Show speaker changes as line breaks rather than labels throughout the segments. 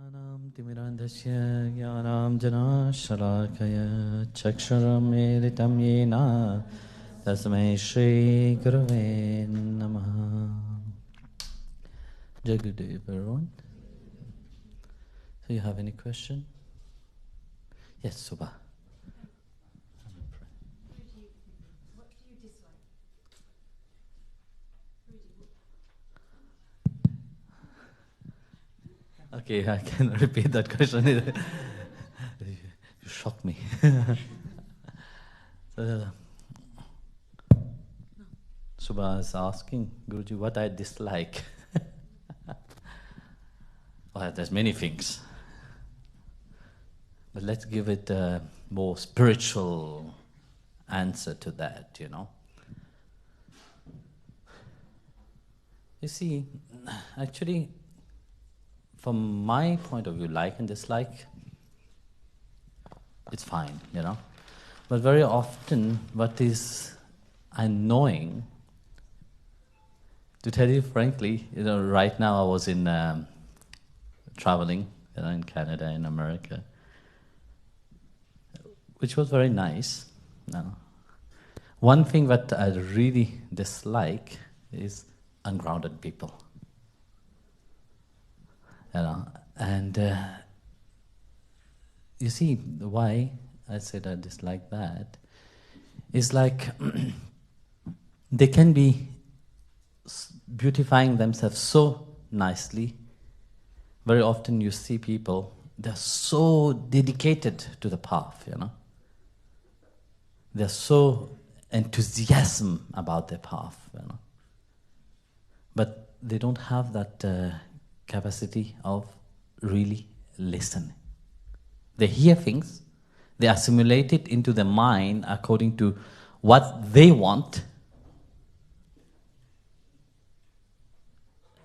Jnanam timirandhasya jnanam jana shalakaya chaksharam editam yena tasmai shri gurave namaha. Jai Gurudev, everyone. So you have any question? Yes, Subha.
What do you dislike?
Okay, I can repeat that question. You shocked me. So, Subha is asking Guruji what I dislike. Well, there's many things. But let's give it a more spiritual answer to that, you know. You see, actually, from my point of view, like and dislike, it's fine, you know. But very often, what is annoying, to tell you frankly, you know, right now I was in traveling, you know, in Canada, in America, which was very nice. No. One thing that I really dislike is ungrounded people. You know, and you see why I said I dislike that is like they can be beautifying themselves so nicely. Very often you see people, they're so dedicated to the path, you know. They're so enthusiastic about their path, you know. But they don't have that capacity of really listening. They hear things, they assimilate it into their mind according to what they want,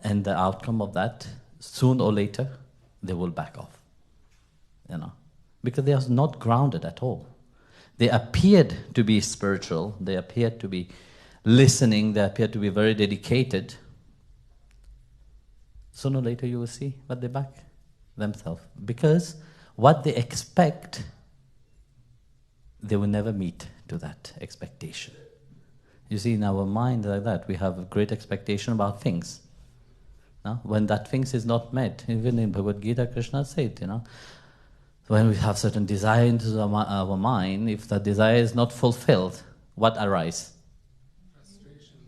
and the outcome of that, soon or later, they will back off, you know, because they are not grounded at all. They appeared to be spiritual, they appeared to be listening, they appeared to be very dedicated. Sooner or later you will see, but they back themselves. Because what they expect, they will never meet to that expectation. You see, in our mind like that, we have a great expectation about things. No? When that things is not met, even in Bhagavad Gita, Krishna said, you know, when we have certain desire into our mind, if the desire is not fulfilled, what arises?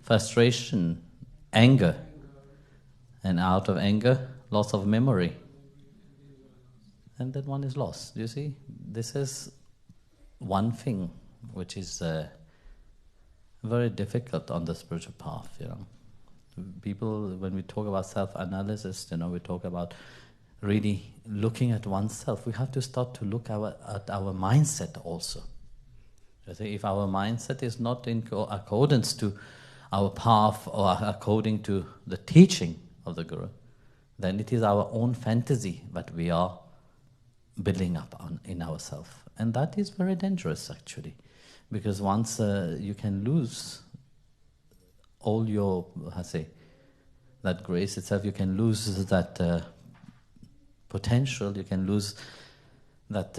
Frustration, anger. And out of anger, loss of memory. And that one is lost. You see, this is one thing which is very difficult on the spiritual path, you know. People, when we talk about self-analysis, you know, we talk about really looking at oneself. We have to start to look at our mindset also. You see, if our mindset is not in accordance to our path or according to the teaching of the Guru, then it is our own fantasy that we are building up in ourselves. And that is very dangerous actually, because once you can lose all your, that grace itself, you can lose that potential, you can lose that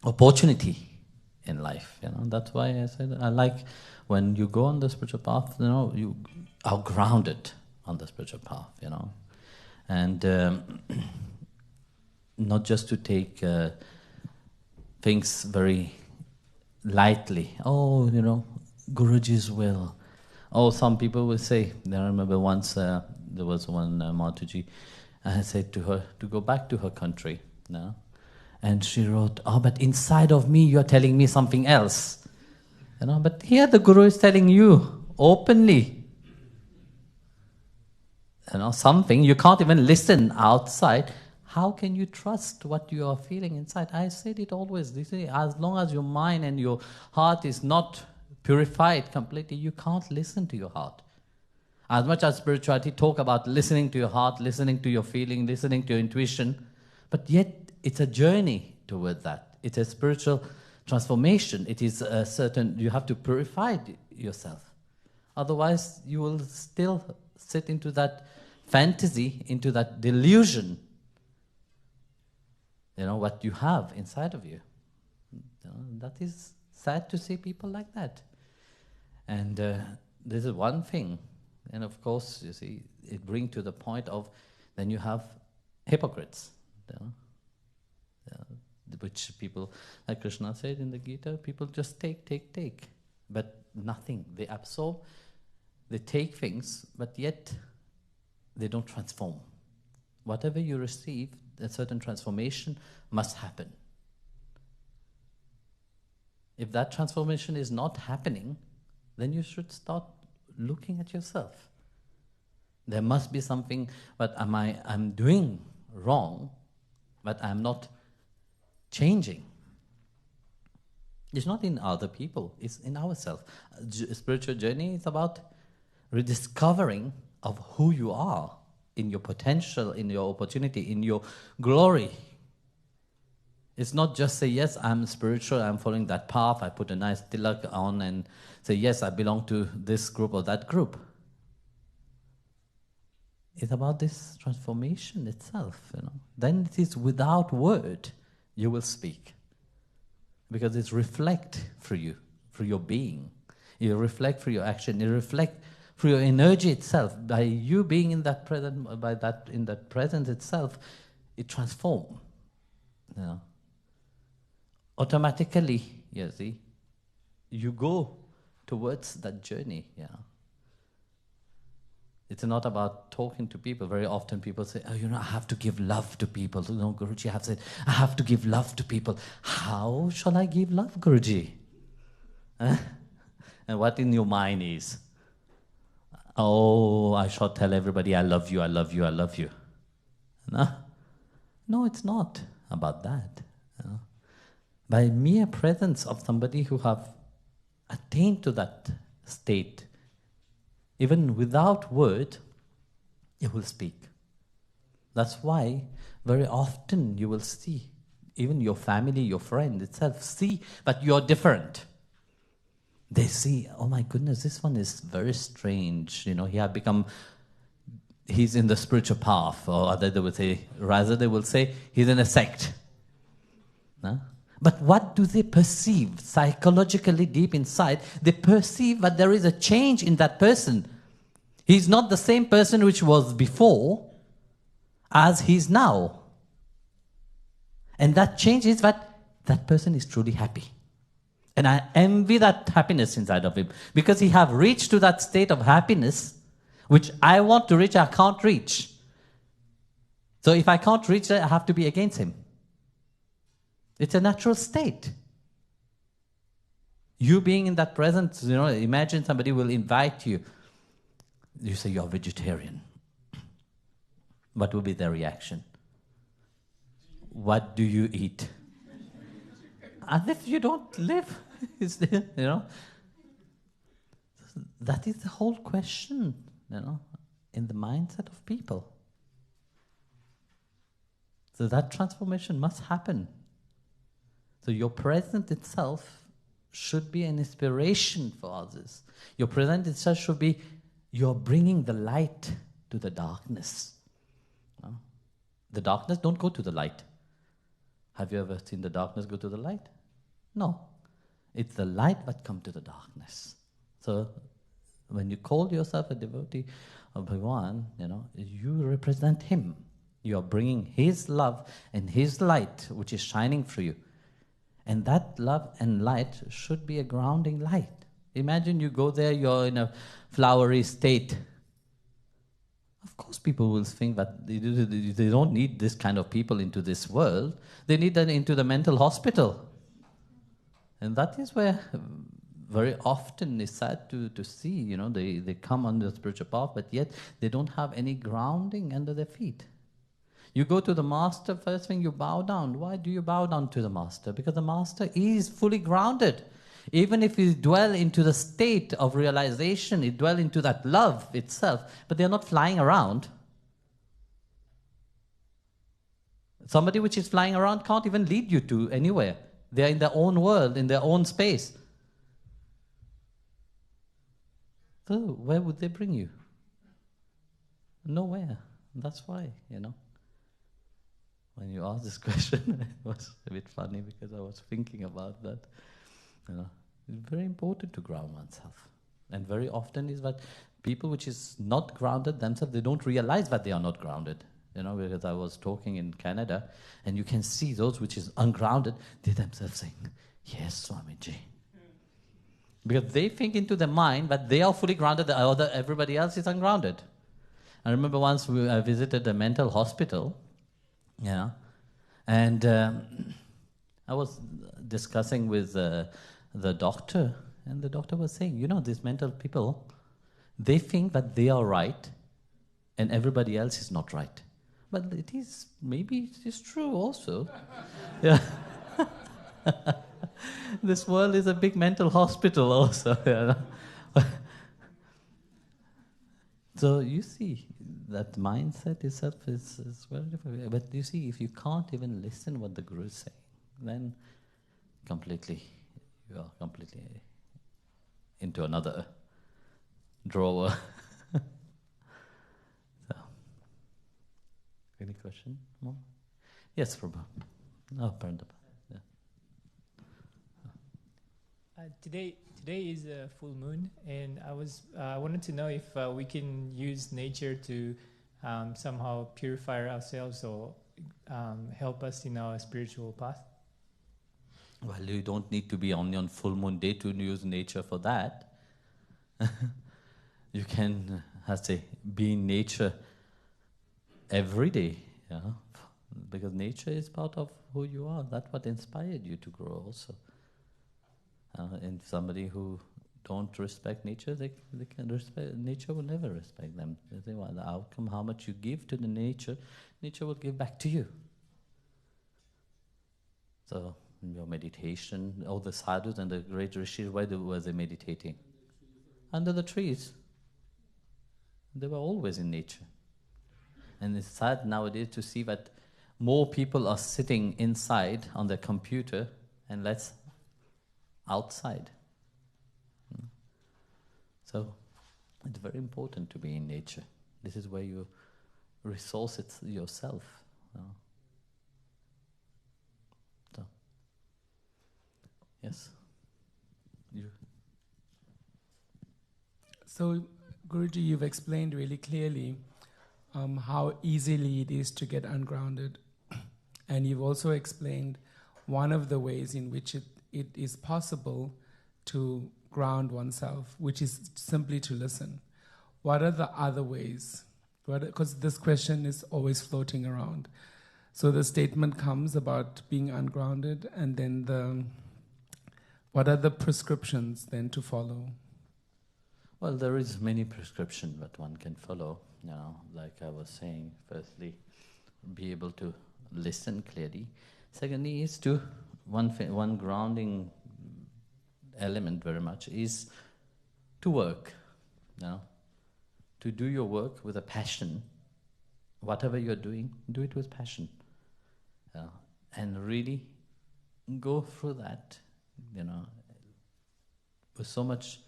opportunity in life, you know. That's why I said I like when you go on the spiritual path, you know, you are grounded on the spiritual path, you know, and not just to take things very lightly. Oh, you know, Guruji's will. Oh, some people will say, I remember once there was one Mataji, I said to her to go back to her country, you know? And she wrote, oh, but inside of me you're telling me something else, you know, but here the Guru is telling you openly, you know, something you can't even listen outside. How can you trust what you are feeling inside? I said it always, you see, as long as your mind and your heart is not purified completely, you can't listen to your heart. As much as spirituality talk about listening to your heart, listening to your feeling, listening to your intuition, but yet it's a journey toward that. It's a spiritual transformation. It is a certain, you have to purify yourself. Otherwise, you will still sit into that fantasy, into that delusion what you have inside of you. That is sad to see people like that. And this is one thing. And of course, you see, it brings to the point of then you have hypocrites. Which people, like Krishna said in the Gita, people just take. But nothing. They absorb, they take things, but yet they don't transform. Whatever you receive, a certain transformation must happen. If that transformation is not happening, then you should start looking at yourself. There must be something, but I'm doing wrong, but I'm not changing. It's not in other people, it's in ourselves. Spiritual journey is about rediscovering of who you are in your potential, in your opportunity, in your glory. It's not just say, yes, I'm spiritual, I'm following that path, I put a nice tilak on and say, yes, I belong to this group or that group. It's about this transformation itself, Then it is without word you will speak. Because it's reflect through you, through your being. You reflect through your action, you reflect through your energy itself. By you being in that presence itself, it transforms. Automatically, you go towards that journey. It's not about talking to people. Very often people say, I have to give love to people. Guruji have said, I have to give love to people. How shall I give love, Guruji? And what in your mind is, I shall tell everybody, I love you, I love you, I love you. No, it's not about that. By mere presence of somebody who have attained to that state, even without word, you will speak. That's why very often you will see, even your family, your friend itself, see, but you're different. They see, oh my goodness, this one is very strange. He's in the spiritual path, or rather they will say, he's in a sect. But what do they perceive? Psychologically deep inside, they perceive that there is a change in that person. He's not the same person which was before as he's now. And that change is that person is truly happy. And I envy that happiness inside of him, because he have reached to that state of happiness which I want to reach, I can't reach. So if I can't reach that, I have to be against him. It's a natural state. You being in that presence, imagine somebody will invite you. You say you're vegetarian. What will be their reaction? What do you eat? As if you don't live. That is the whole question, in the mindset of people. So that transformation must happen. So your presence itself should be an inspiration for others. Your presence itself should be, you're bringing the light to the darkness. The darkness don't go to the light. Have you ever seen the darkness go to the light? No. It's the light that comes to the darkness. So when you call yourself a devotee of Bhagavan, you represent him. You are bringing his love and his light, which is shining through you. And that love and light should be a grounding light. Imagine you go there, you're in a flowery state. Of course people will think that they don't need this kind of people into this world. They need them into the mental hospital. And that is where very often it's sad to see, they come on the spiritual path, but yet they don't have any grounding under their feet. You go to the master, first thing you bow down. Why do you bow down to the master? Because the master is fully grounded. Even if you dwell into the state of realization, you dwell into that love itself, but they're not flying around. Somebody which is flying around can't even lead you to anywhere. They're in their own world, in their own space. So where would they bring you? Nowhere. That's why, when you asked this question, it was a bit funny because I was thinking about that. It's very important to ground oneself. And very often is that people which is not grounded themselves, they don't realize that they are not grounded. Because I was talking in Canada, and you can see those which is ungrounded, they themselves saying, yes, Swamiji. Because they think into their mind that they are fully grounded, everybody else is ungrounded. I remember once I visited a mental hospital, and I was discussing with the doctor, and the doctor was saying, these mental people, they think that they are right, and everybody else is not right. But maybe it is true also. Yeah. This world is a big mental hospital also. So you see, that mindset itself is very different. But you see, if you can't even listen what the Guru is saying, then you are completely into another drawer. So, any question more? Yes, Prabhu. No, Paramahamsa. Yeah.
Today is a full moon, and I wanted to know if we can use nature to somehow purify ourselves or help us in our spiritual path.
Well, you don't need to be only on full moon day to use nature for that. You can, be in nature every day, because nature is part of who you are. That's what inspired you to grow also. And somebody who don't respect nature, they can respect. Nature will never respect them. They say, well, the outcome, how much you give to the nature will give back to you. So your meditation, all the sadhus and the great rishis, where were they meditating? Under the trees. They were always in nature. And it's sad nowadays to see that more people are sitting inside on their computer and less outside. So it's very important to be in nature. This is where you resource it yourself. So, yes? You.
So, Guruji, you've explained really clearly how easily it is to get ungrounded. And you've also explained one of the ways in which it is possible to ground oneself, which is simply to listen. What are the other ways? Because this question is always floating around. So the statement comes about being ungrounded, and then what are the prescriptions then to follow?
Well, there is many prescriptions that one can follow. Like I was saying, firstly, be able to listen clearly. Secondly, is to one grounding element very much is to work. To do your work with a passion. Whatever you're doing, do it with passion. And really go through that, with so much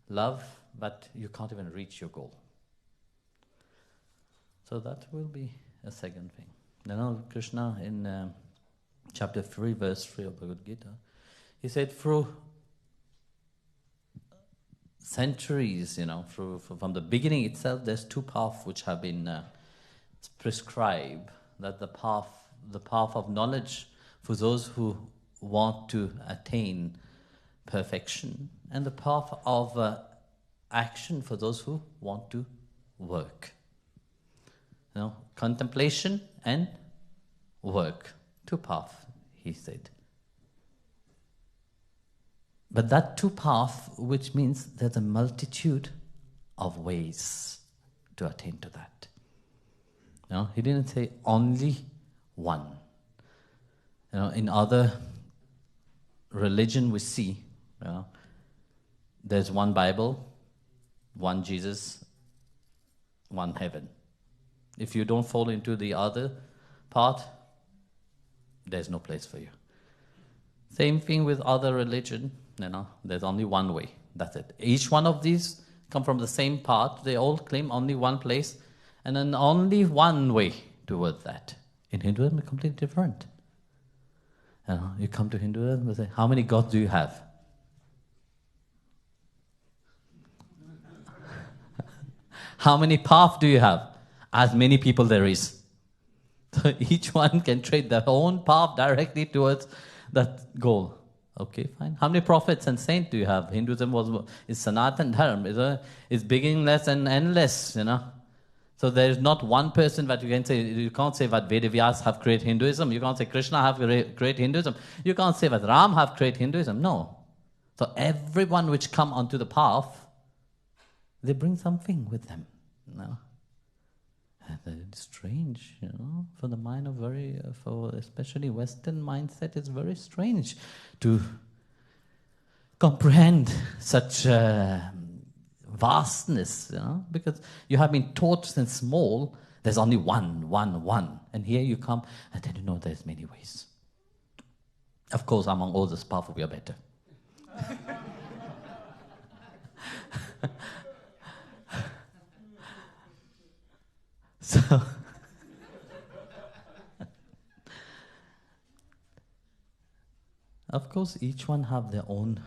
love, but you can't even reach your goal. So that will be a second thing. Krishna in chapter 3, verse 3 of Bhagavad Gita, he said through centuries, from the beginning itself, there's two paths which have been prescribed. That the path of knowledge for those who want to attain perfection, and the path of action for those who want to work. Contemplation and work. Two paths, he said. But that two paths, which means there's a multitude of ways to attain to that. He didn't say only one. In other religion we see, there's one Bible, one Jesus, one heaven. If you don't fall into the other part, there's no place for you. Same thing with other religion, there's only one way, that's it. Each one of these come from the same path, they all claim only one place, and then only one way towards that. In Hinduism, it's completely different. You come to Hinduism and say, how many gods do you have? How many paths do you have? As many people there is. So each one can trade their own path directly towards that goal. Okay, fine. How many prophets and saints do you have? Hinduism is Sanatan Dharma. It's beginningless and endless, So there is not one person that you can say. You can't say that Vedavyas have created Hinduism. You can't say Krishna have created Hinduism. You can't say that Ram have created Hinduism. No. So everyone which come onto the path, they bring something with them. And it's strange, for the mind of for especially Western mindset, it's very strange to comprehend such vastness, because you have been taught since small, there's only one, and here you come, and then there's many ways. Of course, among all this path, we are better. So, of course, each one have their own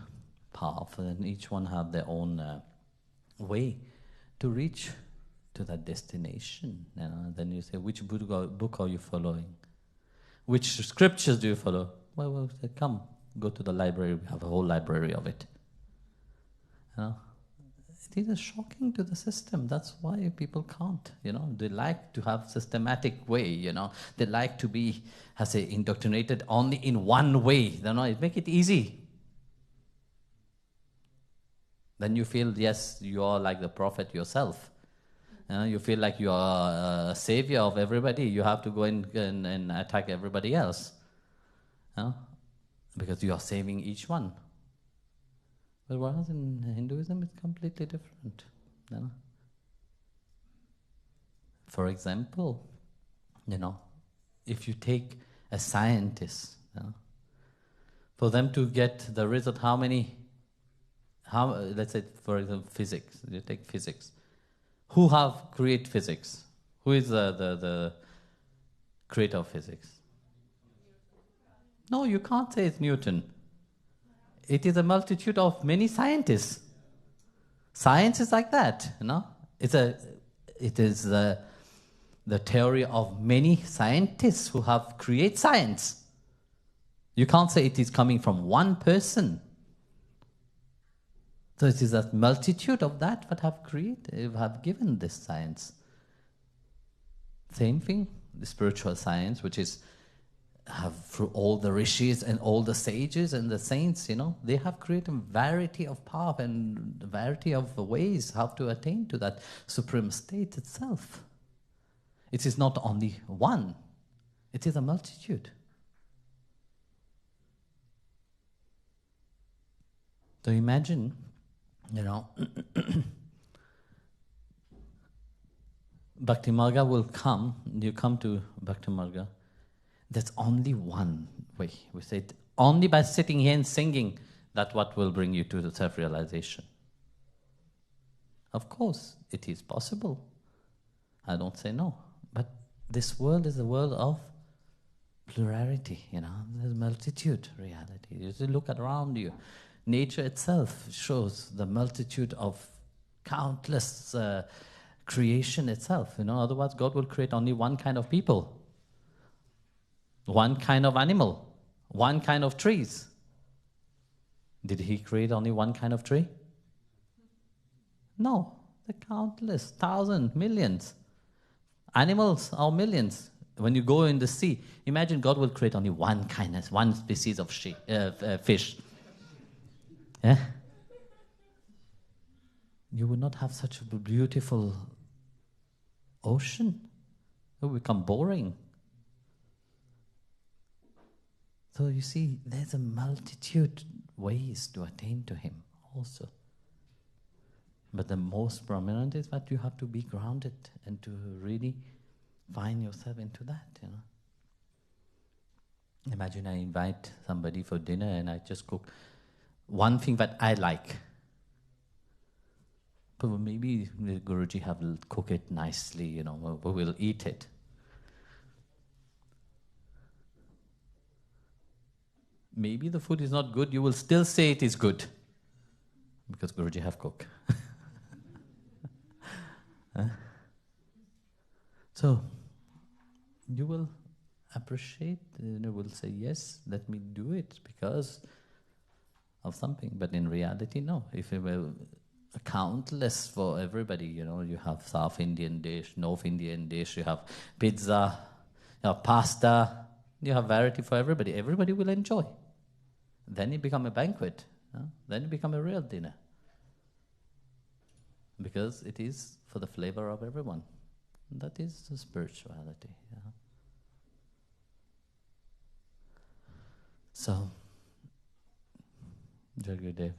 path, and each one have their own way to reach to that destination. Then you say, which book are you following? Which scriptures do you follow? Well, say, come, go to the library. We have a whole library of it. It is shocking to the system. That's why people can't, They like to have systematic way, They like to be, indoctrinated only in one way. Make it easy. Then you feel, yes, you are like the prophet yourself. You feel like you are a savior of everybody. You have to go and attack everybody else. Because you are saving each one. But whereas in Hinduism, it's completely different. For example, if you take a scientist, for them to get the result, let's say, for example, physics. You take physics. Who have created physics? Who is the creator of physics? No, you can't say it's Newton. It is a multitude of many scientists. Science is like that, It is the theory of many scientists who have created science. You can't say it is coming from one person. So it is a multitude of that have given this science. Same thing, the spiritual science, which is through all the rishis and all the sages and the saints, they have created a variety of paths and a variety of ways how to attain to that supreme state itself. It is not only one, it is a multitude. So imagine, Bhakti Marga will come, you come to Bhakti Marga, there's only one way. We say it, only by sitting here and singing, that's what will bring you to the self-realization. Of course, it is possible. I don't say no. But this world is a world of plurality, There's multitude reality. You see, look around you. Nature itself shows the multitude of countless creation itself. Otherwise God will create only one kind of people. One kind of animal, one kind of trees. Did he create only one kind of tree? No, the countless, thousands, millions. Animals are millions. When you go in the sea, imagine God will create only one species of fish. Yeah? You would not have such a beautiful ocean. It would become boring. So you see, there's a multitude ways to attain to Him also. But the most prominent is that you have to be grounded and to really find yourself into that, Imagine I invite somebody for dinner and I just cook one thing that I like. But maybe the Guruji have cook it nicely, we will eat it. maybe the food is not good, you will still say it is good. Because Guruji have cooked. Huh? So, you will appreciate, you will say, yes, let me do it because of something. But in reality, no. If it were countless for everybody, you have South Indian dish, North Indian dish, you have pizza, you have pasta, you have variety for everybody. Everybody will enjoy. Then it become a banquet. Then it become a real dinner. Because it is for the flavor of everyone. That is the spirituality. Yeah. So, Jai Gurudev.